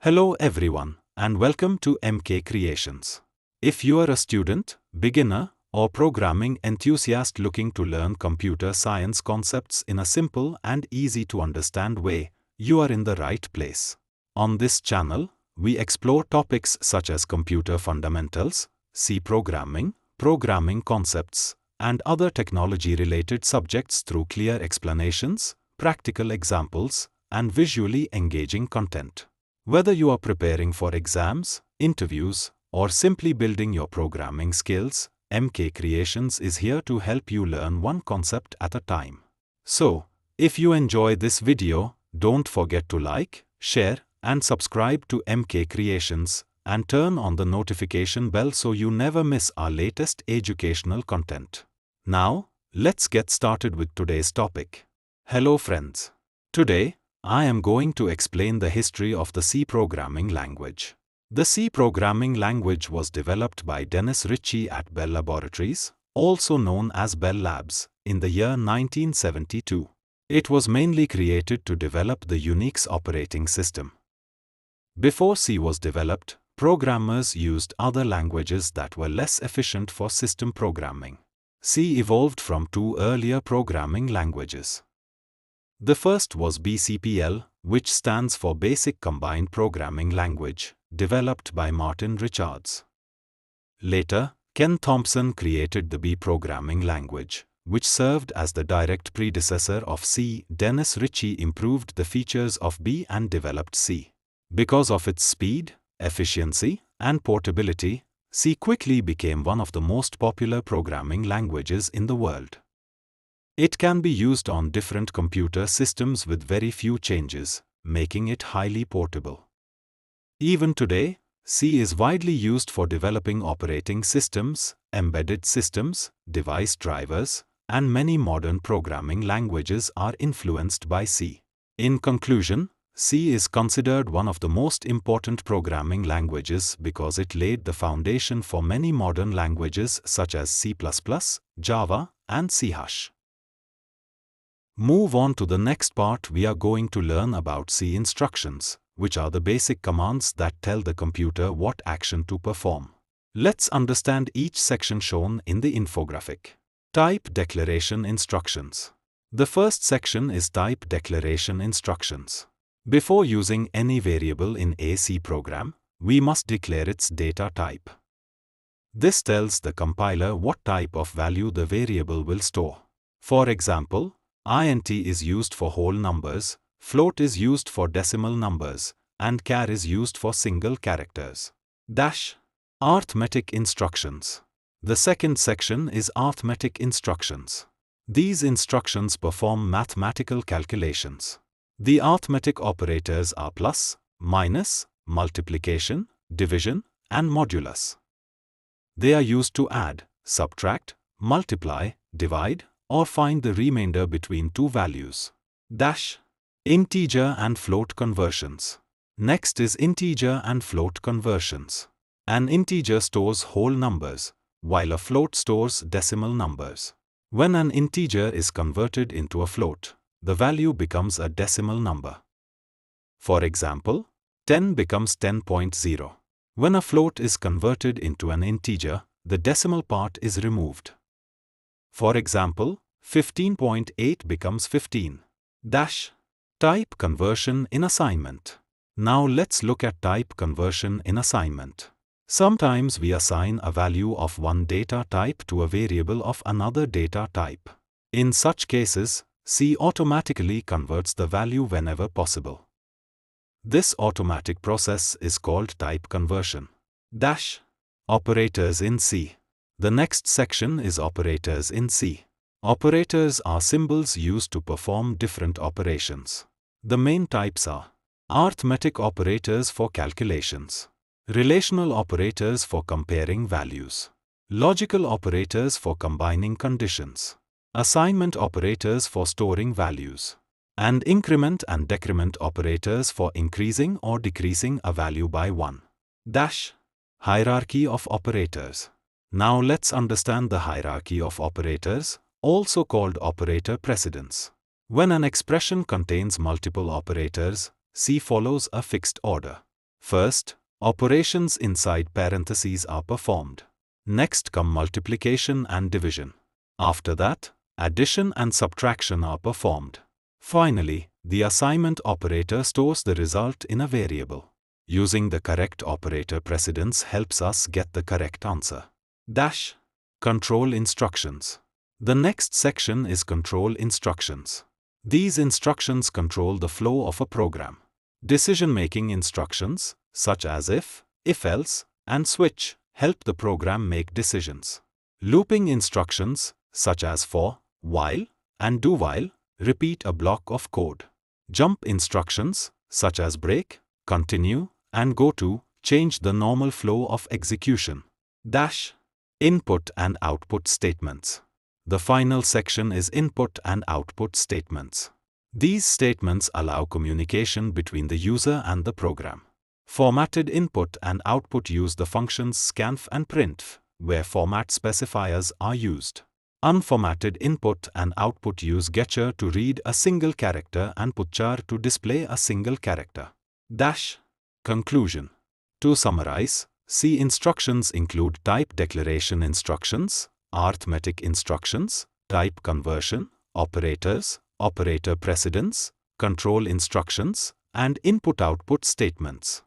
Hello everyone, and welcome to MK Creations. If you are a student, beginner, or programming enthusiast looking to learn computer science concepts in a simple and easy to understand way, you are in the right place. On this channel, we explore topics such as computer fundamentals, C programming, programming concepts, and other technology-related subjects through clear explanations, practical examples, and visually engaging content. Whether you are preparing for exams, interviews, or simply building your programming skills, MK Creations is here to help you learn one concept at a time. So, if you enjoy this video, don't forget to like, share, and subscribe to MK Creations, and turn on the notification bell so you never miss our latest educational content. Now, let's get started with today's topic. Hello friends. Today, I am going to explain the history of the C programming language. The C programming language was developed by Dennis Ritchie at Bell Laboratories, also known as Bell Labs, in the year 1972. It was mainly created to develop the UNIX operating system. Before C was developed, programmers used other languages that were less efficient for system programming. C evolved from two earlier programming languages. The first was BCPL, which stands for Basic Combined Programming Language, developed by Martin Richards. Later, Ken Thompson created the B programming language, which served as the direct predecessor of C. Dennis Ritchie improved the features of B and developed C. Because of its speed, efficiency, and portability, C quickly became one of the most popular programming languages in the world. It can be used on different computer systems with very few changes, making it highly portable. Even today, C is widely used for developing operating systems, embedded systems, device drivers, and many modern programming languages are influenced by C. In conclusion, C is considered one of the most important programming languages because it laid the foundation for many modern languages such as C++, Java, and C#. Move on to the next part. We are going to learn about C instructions, which are the basic commands that tell the computer what action to perform. Let's understand each section shown in the infographic. Type declaration instructions. The first section is type declaration instructions. Before using any variable in a C program, we must declare its data type. This tells the compiler what type of value the variable will store. For example, int is used for whole numbers, float is used for decimal numbers, and char is used for single characters. Arithmetic instructions. The second section is arithmetic instructions. These instructions perform mathematical calculations. The arithmetic operators are plus, minus, multiplication, division, and modulus. They are used to add, subtract, multiply, divide, or find the remainder between two values. Integer and float conversions. Next is integer and float conversions. An integer stores whole numbers, while a float stores decimal numbers. When an integer is converted into a float, the value becomes a decimal number. For example, 10 becomes 10.0. When a float is converted into an integer, the decimal part is removed. For example, 15.8 becomes 15. Type conversion in assignment. Now let's look at type conversion in assignment. Sometimes we assign a value of one data type to a variable of another data type. In such cases, C automatically converts the value whenever possible. This automatic process is called type conversion. Operators in C. The next section is operators in C. Operators are symbols used to perform different operations. The main types are arithmetic operators for calculations, relational operators for comparing values, logical operators for combining conditions, assignment operators for storing values, and increment and decrement operators for increasing or decreasing a value by 1. Hierarchy of operators. Now let's understand the hierarchy of operators, also called operator precedence. When an expression contains multiple operators, C follows a fixed order. First, operations inside parentheses are performed. Next come multiplication and division. After that, addition and subtraction are performed. Finally, the assignment operator stores the result in a variable. Using the correct operator precedence helps us get the correct answer. Dash. Control instructions. The next section is control instructions. These instructions control the flow of a program. Decision-making instructions, such as if-else, and switch, help the program make decisions. Looping instructions, such as for, while, and do while, repeat a block of code. Jump instructions, such as break, continue, and go to, change the normal flow of execution. Dash. Input and output statements. The final section is input and output statements. These statements allow communication between the user and the program. Formatted input and output use the functions scanf and printf, where format specifiers are used. Unformatted input and output use getchar to read a single character and putchar to display a single character. Dash. Conclusion. To summarize, C instructions include type declaration instructions, arithmetic instructions, type conversion, operators, operator precedence, control instructions, and input-output statements.